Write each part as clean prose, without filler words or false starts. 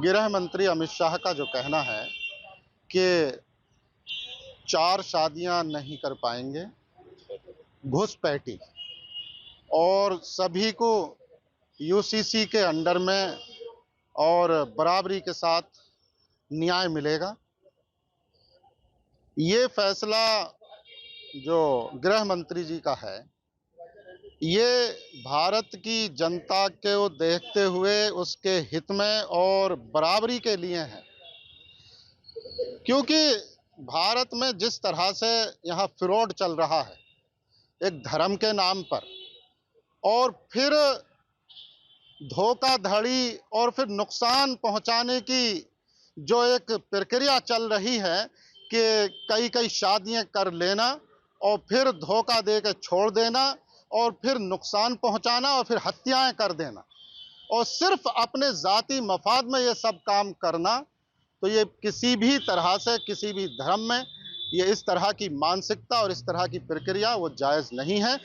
गृह मंत्री अमित शाह का जो कहना है कि 4 शादियां नहीं कर पाएंगे, घुसपैठी और सभी को यूसीसी के अंडर में और बराबरी के साथ न्याय मिलेगा। ये फैसला जो गृह मंत्री जी का है, ये भारत की जनता को देखते हुए उसके हित में और बराबरी के लिए है, क्योंकि भारत में जिस तरह से यहाँ फ्रॉड चल रहा है एक धर्म के नाम पर, और फिर धोखाधड़ी और फिर नुकसान पहुंचाने की जो एक प्रक्रिया चल रही है कि कई कई शादियां कर लेना और फिर धोखा दे के छोड़ देना और फिर नुकसान पहुंचाना और फिर हत्याएं कर देना और सिर्फ अपने ज़ाती मफाद में ये सब काम करना, तो ये किसी भी तरह से किसी भी धर्म में ये इस तरह की मानसिकता और इस तरह की प्रक्रिया वो जायज़ नहीं है।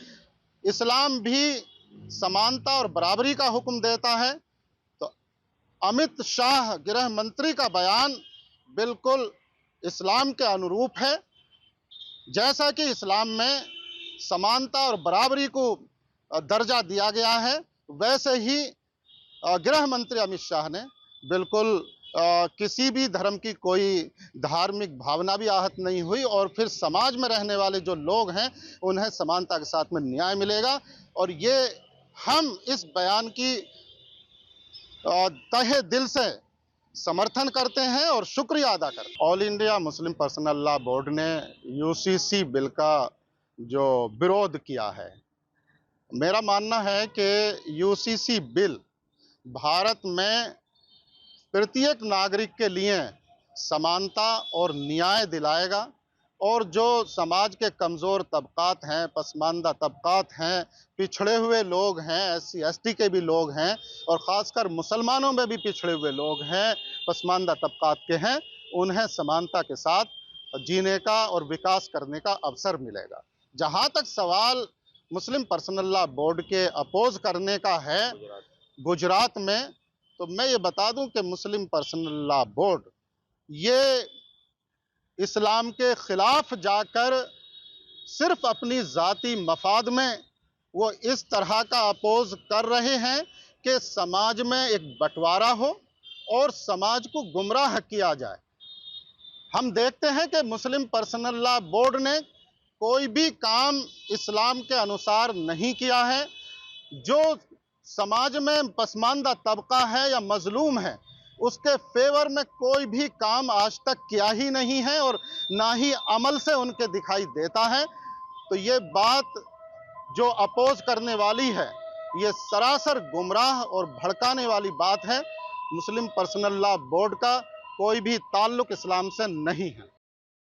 इस्लाम भी समानता और बराबरी का हुक्म देता है। तो अमित शाह गृह मंत्री का बयान बिल्कुल इस्लाम के अनुरूप है। जैसा कि इस्लाम में समानता और बराबरी को दर्जा दिया गया है, वैसे ही गृह मंत्री अमित शाह ने बिल्कुल किसी भी धर्म की कोई धार्मिक भावना भी आहत नहीं हुई और फिर समाज में रहने वाले जो लोग हैं उन्हें समानता के साथ में न्याय मिलेगा। और ये हम इस बयान की तहे दिल से समर्थन करते हैं और शुक्रिया अदा करते हैं। All India Muslim personal law board ने यूसीसी बिल का जो विरोध किया है, मेरा मानना है कि यूसीसी बिल भारत में प्रत्येक नागरिक के लिए समानता और न्याय दिलाएगा और जो समाज के कमज़ोर तबकात हैं, पसमानदा तबकात हैं, पिछड़े हुए लोग हैं, एससी एसटी के भी लोग हैं और ख़ासकर मुसलमानों में भी पिछड़े हुए लोग हैं, पसमानदा तबकात के हैं, उन्हें समानता के साथ जीने का और विकास करने का अवसर मिलेगा। जहाँ तक सवाल मुस्लिम पर्सनल लॉ बोर्ड के अपोज करने का है गुजरात में, तो मैं ये बता दूं कि मुस्लिम पर्सनल लॉ बोर्ड ये इस्लाम के खिलाफ जाकर सिर्फ अपनी ज़ाती मफाद में वो इस तरह का अपोज कर रहे हैं कि समाज में एक बंटवारा हो और समाज को गुमराह किया जाए। हम देखते हैं कि मुस्लिम पर्सनल लॉ बोर्ड ने कोई भी काम इस्लाम के अनुसार नहीं किया है। जो समाज में पसमानदा तबका है या मजलूम है उसके फेवर में कोई भी काम आज तक किया ही नहीं है और ना ही अमल से उनके दिखाई देता है। तो ये बात जो अपोज करने वाली है ये सरासर गुमराह और भड़काने वाली बात है। मुस्लिम पर्सनल लॉ बोर्ड का कोई भी ताल्लुक इस्लाम से नहीं है।